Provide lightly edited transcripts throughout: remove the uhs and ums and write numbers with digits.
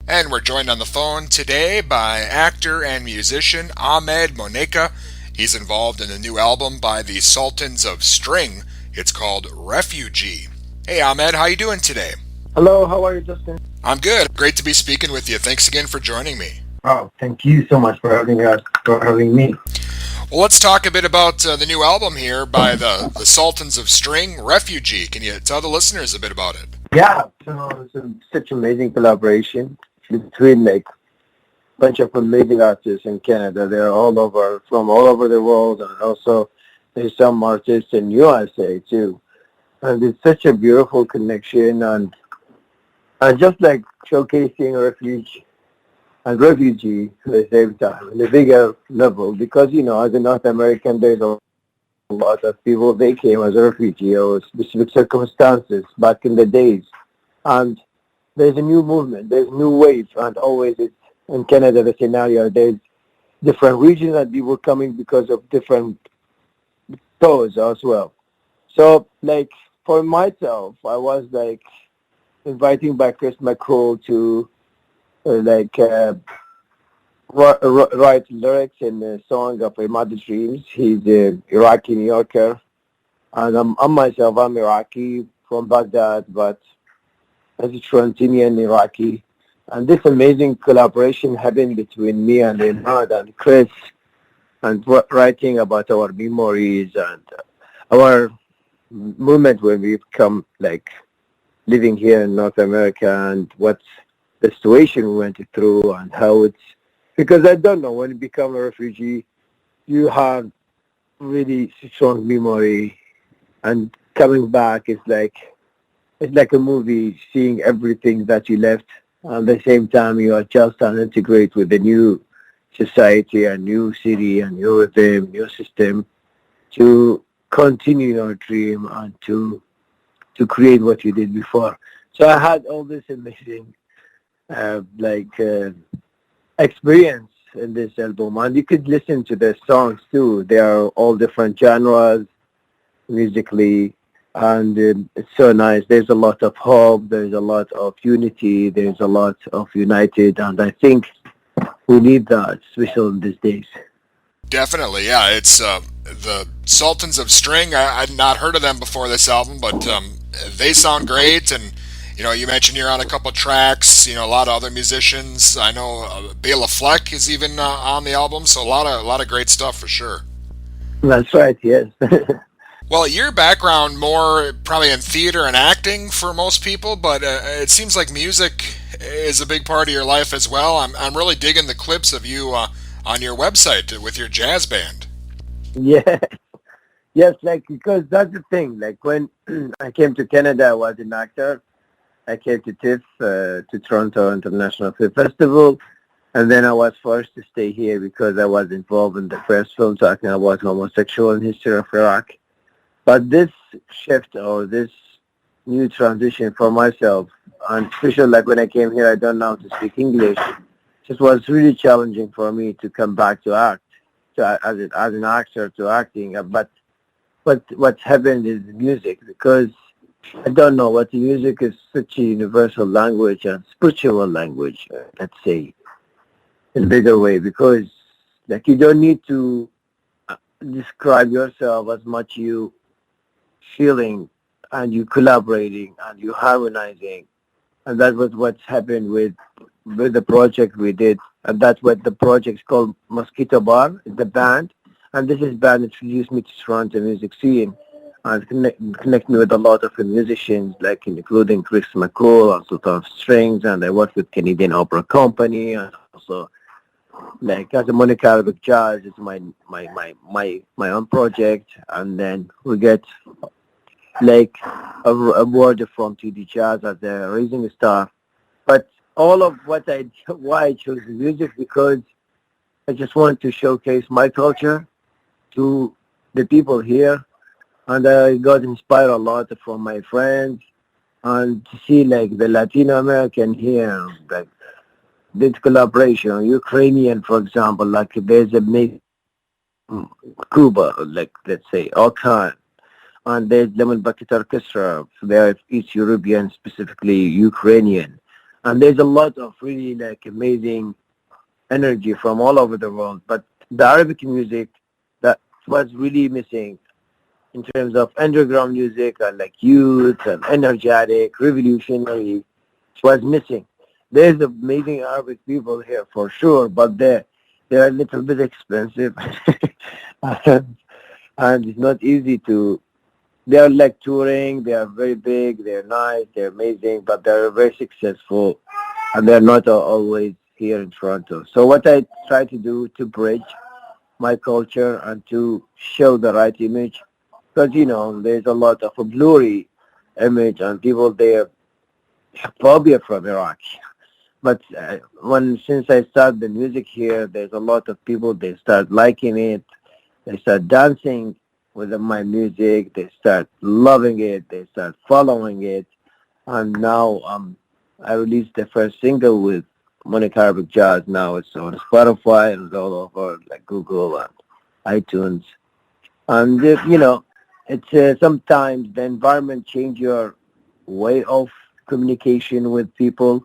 And we're joined on the phone today by actor and musician Ahmed Moneka. He's involved in a new album by the Sultans of String. It's called Refugee. Hey Ahmed, how you doing today? Hello, how are you, Justin? I'm good. Great to be speaking with you. Thanks again for joining me. Oh, thank you so much for having me. Well, let's talk a bit about the new album here by the Sultans of String, Refugee. Can you tell the listeners a bit about it? Yeah, so such amazing collaboration between like a bunch of amazing artists in Canada. They're all over, from all over the world, and also there's some artists in USA too. And it's such a beautiful connection, and just like showcasing refugee at the same time in a bigger level, because as a North American, there's a lot of people they came as a refugee or specific circumstances back in the days. And there's a new movement, there's a new wave, and always it's in Canada the scenario. There's different regions that people coming because of different cause as well. So like for myself, I was like inviting by Chris McCall to like write lyrics in the song of Imad Dreams. He's a Iraqi New Yorker, and I'm myself. I'm Iraqi from Baghdad, but as a Torontinian Iraqi. And this amazing collaboration happened between me and Imad and Chris, and writing about our memories and our moment when we come like living here in North America and what the situation we went through and how it's because I don't know when you become a refugee you have really strong memory and coming back is like it's like a movie seeing everything that you left at the same time you adjust and integrate with the new society and new city and new rhythm, new system to continue your dream and to create what you did before. So I had all this amazing like experience in this album, and you could listen to the songs too. They are all different genres musically, and it's so nice. There's a lot of hope. There's a lot of unity. There's a lot of united, and I think we need that, especially in these days. Definitely, yeah. It's the Sultans of String. I'd not heard of them before this album, but they sound great. And you mentioned you're on a couple tracks. A lot of other musicians. I know Bela Fleck is even on the album. So a lot of great stuff for sure. That's right. Yes. Well, your background more probably in theater and acting for most people, but it seems like music is a big part of your life as well. I'm really digging the clips of you on your website with your jazz band. Yeah. Yes. Like because that's the thing. Like when I came to Canada, I was an actor. I came to TIFF, to Toronto International Film Festival, and then I was forced to stay here because I was involved in the first film talking about homosexual in history of Iraq. But this shift or this new transition for myself, and especially like when I came here, I don't know how to speak English. It was really challenging for me to come back to act, as an actor to acting. But what's happened is music because I don't know what the music is such a universal language and spiritual language, let's say, in a bigger way because like you don't need to describe yourself as much you feeling and you collaborating and you harmonizing and that was what's happened with the project we did and that's what the project's called Moskitto Bar, the band, and this is band introduced me to Toronto music scene and connect me with a lot of musicians like including Chris McCall, also of strings, and I worked with Canadian Opera Company and also like as a Monica Arabic Jazz is my own project and then we get like a word from TD Jazz as a raising star. But all of why I chose the music because I just want to showcase my culture to the people here, and I got inspired a lot from my friends and to see like the Latino American here, like this collaboration, Ukrainian, for example, like there's a Cuba, like let's say, Okan, and there's Lemon Bucket Orchestra. They are East European, specifically Ukrainian. and there's a lot of really like amazing energy from all over the world. But the Arabic music that was really missing in terms of underground music and like youth and energetic, revolutionary, was missing. There's amazing Arabic people here for sure, but they're a little bit expensive, and, and it's not easy to. They're like touring. They are very big. They're nice. They're amazing, but they're very successful, and they're not always here in Toronto. So what I try to do to bridge my culture and to show the right image, because there's a lot of a blurry image and people there phobia from Iraq. But when since I started the music here, there's a lot of people. They start liking it. They start dancing with my music. They start loving it. They start following it. And now I released the first single with Monica Arabic Jazz. Now it's on Spotify and it's all over like Google and iTunes. And it's sometimes the environment change your way of communication with people.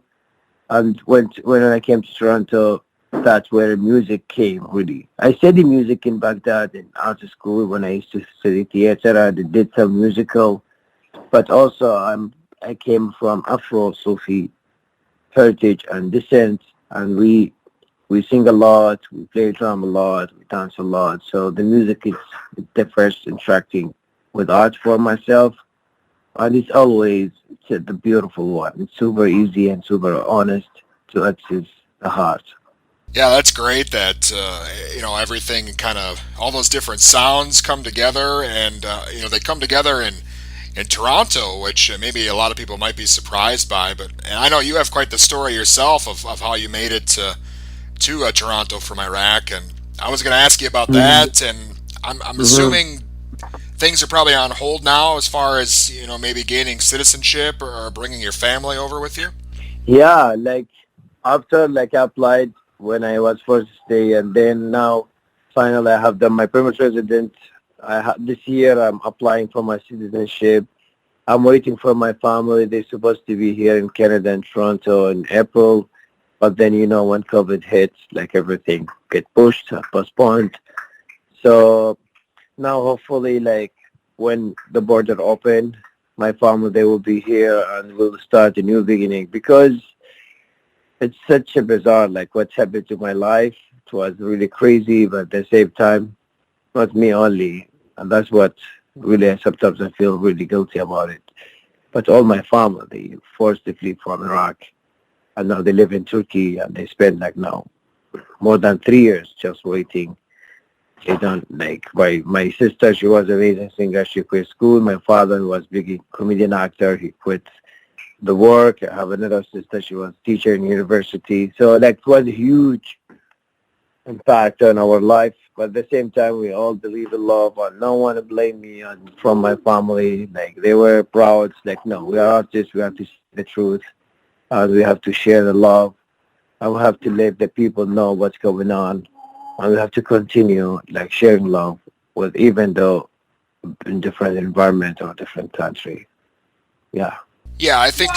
And when I came to Toronto, that's where music came, really. I studied music in Baghdad in art school when I used to study theater. I did some musical, but also I came from Afro Sufi heritage and descent, and we sing a lot, we play drum a lot, we dance a lot. So the music is the first interacting with art for myself, and it's the beautiful one. It's super easy and super honest to access the heart. Yeah, that's great that everything kind of all those different sounds come together, and they come together in Toronto, which maybe a lot of people might be surprised by. But and I know you have quite the story yourself of how you made it to Toronto from Iraq, and I was going to ask you about Mm-hmm. that. And I'm assuming things are probably on hold now as far as maybe gaining citizenship or bringing your family over with you. Yeah, like after like I applied when I was forced to stay, and then now finally I have done my permanent resident. This year I'm applying for my citizenship. I'm waiting for my family. They're supposed to be here in Canada and Toronto in April, but then when COVID hits, like everything get pushed, postponed. So now hopefully like when the border open, my family they will be here and we'll start a new beginning because it's such a bizarre like what's happened to my life. It was really crazy, but at the same time, not me only, and that's what really sometimes I feel really guilty about it. But all my family they forced to flee from Iraq, and now they live in Turkey, and they spend like now more than 3 years just waiting. They don't like my sister. She was an amazing singer. She quit school. My father who was big comedian actor. He quit the work. I have another sister. She was teacher in university. So like it was a huge impact on our life. But at the same time, we all believe in love, and no one to blame me. And from my family, like they were proud. It's like no, we are artists. We have to say the truth, and we have to share the love. And we have to let the people know what's going on, and we have to continue like sharing love with even though in different environment or different country. Yeah. Yeah, I think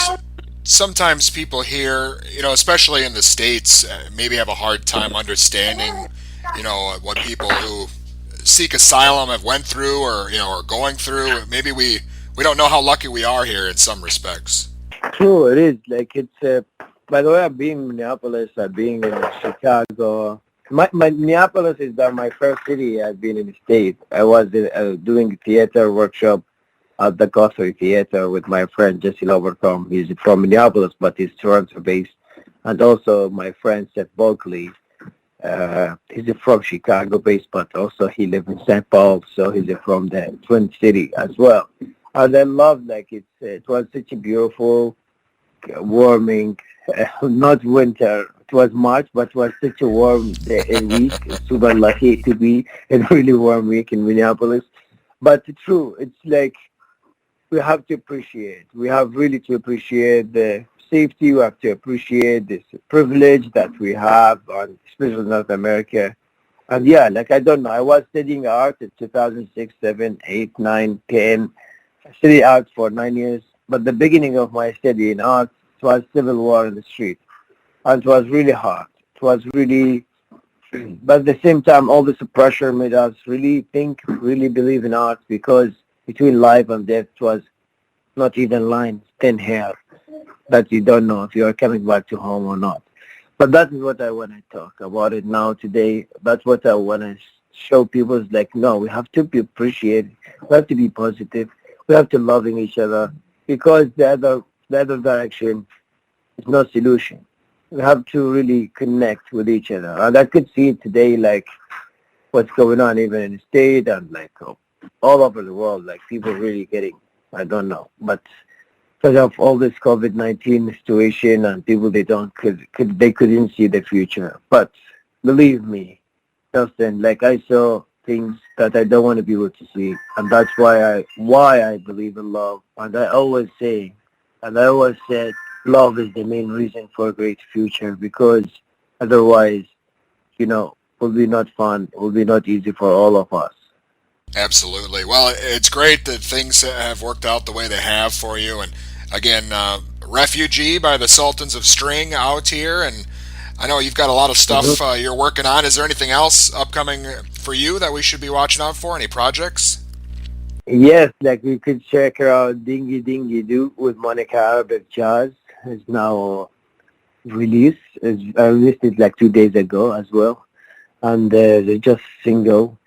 sometimes people here, especially in the states, maybe have a hard time understanding, what people who seek asylum have went through or are going through. Maybe we don't know how lucky we are here in some respects. True, it is. Like it's. By the way, I've been in Minneapolis. I've been in Chicago. My Minneapolis is my first city I've been in the state. I was doing theater workshop at the Guthrie Theater with my friend Jesse Lovercombe. He's from Minneapolis, but he's Toronto based, and also my friend Seth Bulkley. He's from Chicago based, but also he lives in St. Paul, so he's from the Twin City as well. And I love like it was such a beautiful, warming, not winter. It was March, but it was such a warm day, a week. Super lucky to be in a really warm week in Minneapolis. But true, it's like we have to appreciate. We have really to appreciate the safety. We have to appreciate this privilege that we have, on, especially in North America. And yeah, like I don't know. I was studying art in 2006, 7, 8, 9, 10. I studied art for 9 years. But the beginning of my study in art was civil war in the street, and it was really hard. It was really, but at the same time, all this pressure made us really think, really believe in art, because between life and death was not even line, thin hair that you don't know if you are coming back to home or not. But that is what I want to talk about it now today. That's what I want to show people is like, no, we have to be appreciative. We have to be positive. We have to loving each other because the other direction is no solution. We have to really connect with each other. And I could see it today, like what's going on even in the state and like all over the world, like people really getting, I don't know, but because of all this COVID-19 situation and people they couldn't see the future. But believe me, Justin, like I saw things that I don't want to be able to see, and that's why I believe in love. And I always say, and I always said, love is the main reason for a great future because otherwise, will be not fun, will be not easy for all of us. Absolutely. Well, it's great that things have worked out the way they have for you. And again, Refugee by the Sultans of String out here. And I know you've got a lot of Mhm. stuff you're working on. Is there anything else upcoming for you that we should be watching out for? Any projects? Yes, like you could check out Dingy Dingy Doo with Monica Arabic Jazz. Is now released. I released it like 2 days ago as well, and they just single.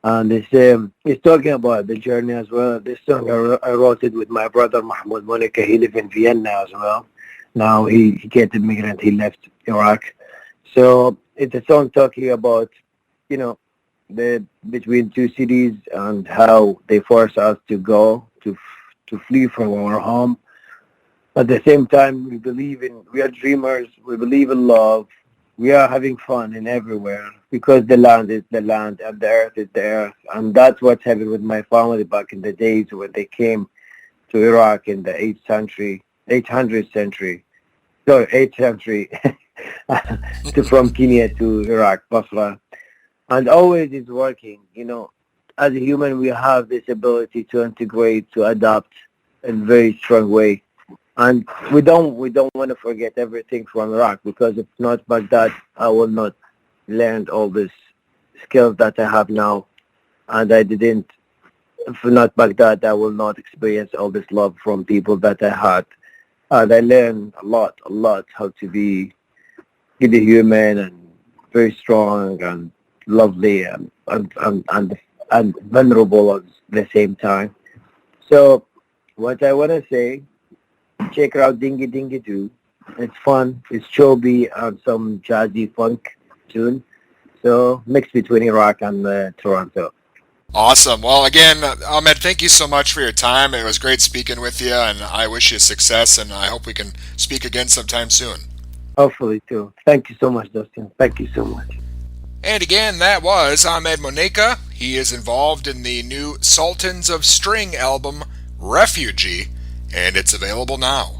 And it's talking about the journey as well. This song I wrote it with my brother Ahmed Moneka. He lives in Vienna as well. Now he can't immigrant. He left Iraq, so it's a song talking about you know the between two cities and how they force us to go to flee from our home. At the same time, we are dreamers. We believe in love. We are having fun in everywhere because the land is the land and the earth is the earth. And that's what's happened with my family back in the days when they came to Iraq in the 800th century, sorry, 8th century, from Kenya to Iraq, Basra. And always it's working. As a human, we have this ability to integrate, to adapt in a very strong way. And we don't want to forget everything from Iraq because if not Baghdad, I will not learn all these skills that I have now. And I didn't, if not Baghdad, I will not experience all this love from people that I had. And I learned a lot how to be good human and very strong and lovely and vulnerable at the same time. So what I want to say, check out Dingy Dingy Doo. It's fun. It's choby and some jazzy funk tune. So mixed between Iraq and Toronto. Awesome. Well, again, Ahmed, thank you so much for your time. It was great speaking with you, and I wish you success, and I hope we can speak again sometime soon. Hopefully too. Thank you so much, Dustin. Thank you so much. And again, that was Ahmed Moneka. He is involved in the new Sultans of String album, Refugee, and it's available now.